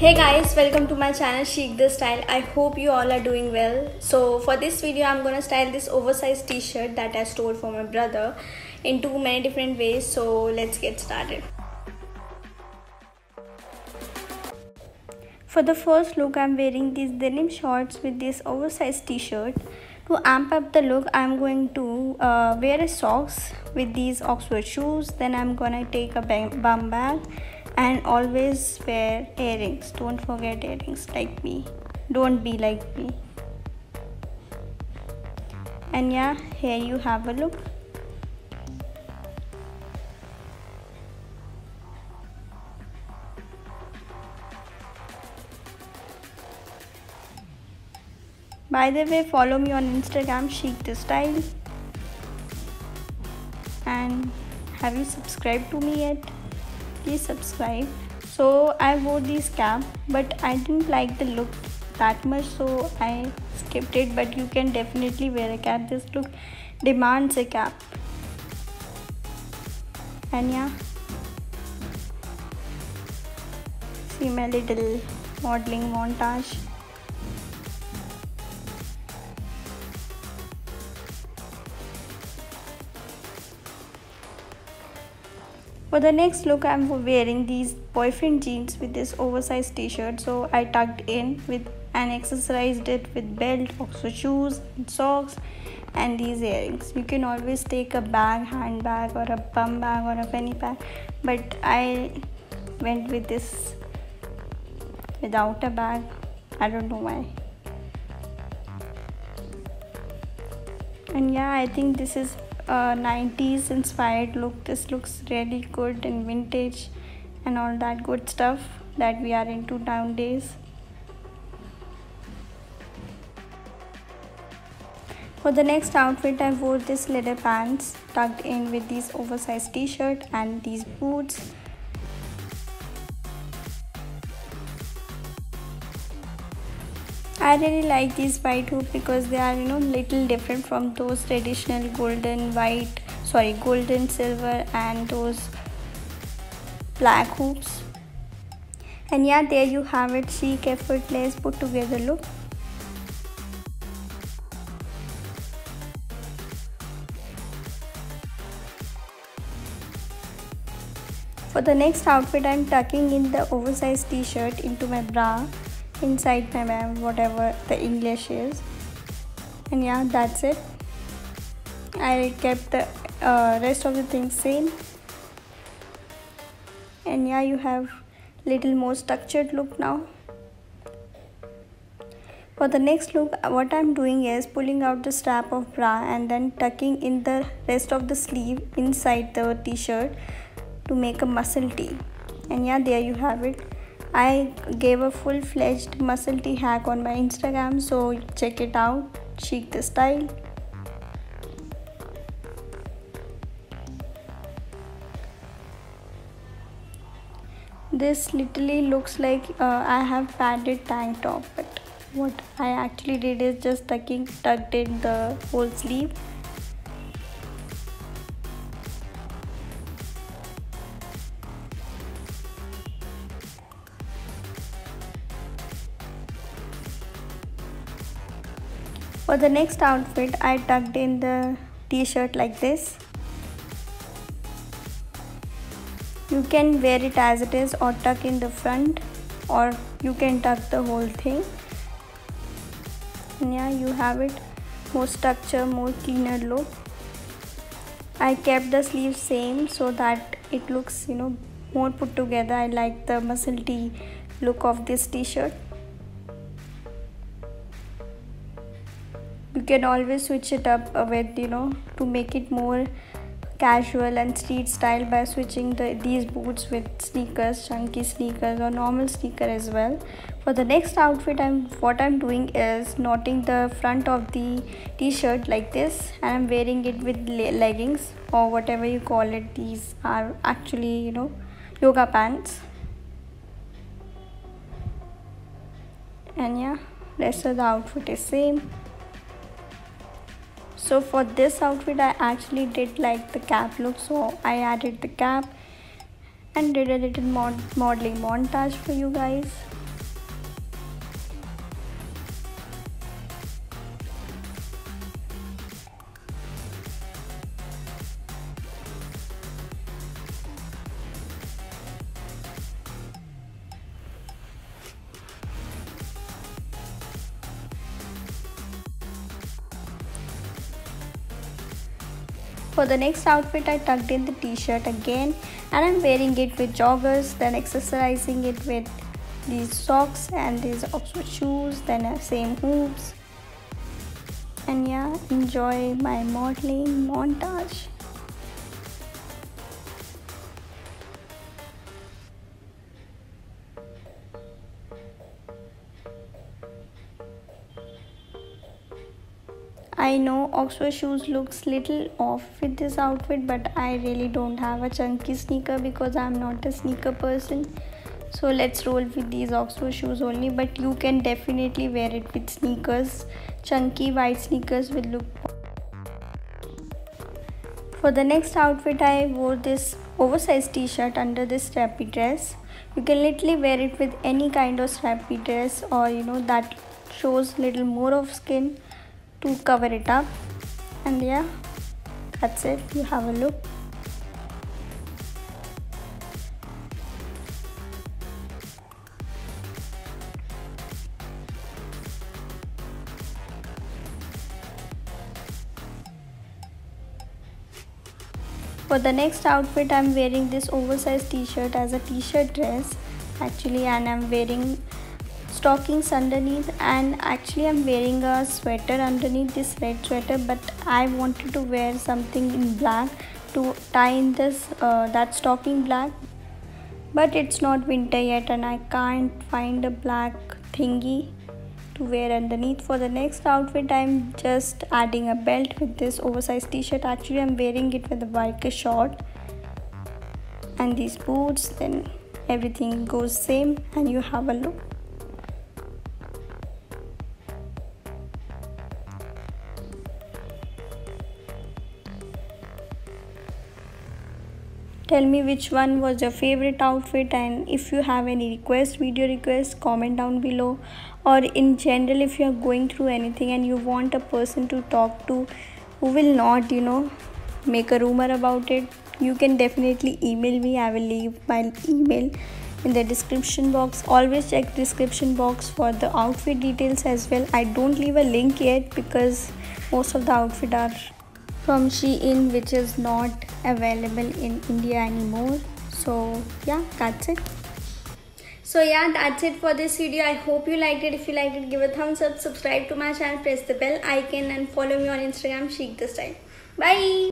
Hey guys, welcome to my channel Chic the Style. I hope you all are doing well. So for this video I'm gonna style this oversized t-shirt that I stole for my brother in too many different ways. So let's get started. For the first look, I'm wearing these denim shorts with this oversized t-shirt. To amp up the look, I'm going to wear a socks with these Oxford shoes. Then I'm gonna take a bum bag and always wear earrings. Don't forget earrings like me. Don't be like me. And yeah, here you have a look. By the way, follow me on Instagram Chic the Style. And have you subscribed to me yet? Please subscribe. So I wore this cap, but I didn't like the look that much, so I skipped it. But you can definitely wear a cap. This look demands a cap. And yeah, see my little modeling montage. For the next look, I'm wearing these boyfriend jeans with this oversized t-shirt. So I tucked in with and accessorized it with belt, Oxford shoes, and socks, and these earrings. You can always take a bag, handbag, or a bum bag, or a fanny pack, but I went with this without a bag. I don't know why. And yeah, I think this is a 90s inspired look. This looks really good and vintage and all that good stuff that we are into nowadays. For the next outfit, I wore this leather pants tucked in with these oversized t-shirt and these boots. I really like these white hoops because they are little different from those traditional golden silver and those black hoops. And yeah, there you have it, chic, effortless, put together look. For the next outfit, I'm tucking in the oversized t-shirt into my bra, inside my bag, whatever the English is. And yeah, that's it. I kept the rest of the things same. And yeah, you have little more structured look now. For the next look, what I'm doing is pulling out the strap of bra and then tucking in the rest of the sleeve inside the t-shirt to make a muscle tee. And yeah, there you have it. I gave a full-fledged muscle tee hack on my Instagram, so check it out, Chic the Style. This literally looks like I have padded tank top, but what I actually did is just tucked in the whole sleeve. For the next outfit, I tucked in the t-shirt like this. You can wear it as it is or tuck in the front, or you can tuck the whole thing. And yeah, you have it. More structure, more cleaner look. I kept the sleeves same so that it looks more put together. I like the muscle tee look of this t-shirt. You can always switch it up with to make it more casual and street style by switching these boots with sneakers, chunky sneakers, or normal sneaker as well. For the next outfit, what I'm doing is knotting the front of the t-shirt like this, and I'm wearing it with leggings or whatever you call it. These are actually yoga pants. And yeah, rest of the outfit is same. So for this outfit, I actually did like the cap look, so I added the cap and did a little modeling montage for you guys. For the next outfit, I tucked in the t-shirt again and I'm wearing it with joggers, then accessorizing it with these socks and these Oxford shoes, then same hoops. And yeah, enjoy my modeling montage. I know Oxford shoes looks little off with this outfit, but I really don't have a chunky sneaker because I'm not a sneaker person. So let's roll with these Oxford shoes only, but you can definitely wear it with sneakers. Chunky white sneakers will look. For the next outfit, I wore this oversized t-shirt under this strappy dress. You can literally wear it with any kind of strappy dress, or that shows little more of skin to cover it up. And yeah, that's it. You have a look. For the next outfit, I'm wearing this oversized t-shirt as a t-shirt dress actually, and I'm wearing stockings underneath, and actually I'm wearing a sweater underneath this red sweater, but I wanted to wear something in black to tie in this that stocking black, but it's not winter yet and I can't find a black thingy to wear underneath. For the next outfit, I'm just adding a belt with this oversized t-shirt. Actually I'm wearing it with a biker short and these boots, then everything goes same and you have a look. Tell me which one was your favorite outfit, and if you have any video requests, comment down below. Or in general, if you are going through anything and you want a person to talk to who will not make a rumor about it, you can definitely email me. I will leave my email in the description box. Always check description box for the outfit details as well. I don't leave a link yet because most of the outfit are from Shein, which is not available in India anymore. So yeah, that's it. So yeah, that's it for this video. I hope you liked it. If you liked it, give a thumbs up, subscribe to my channel, press the bell icon and follow me on Instagram, Chic the Style. Bye.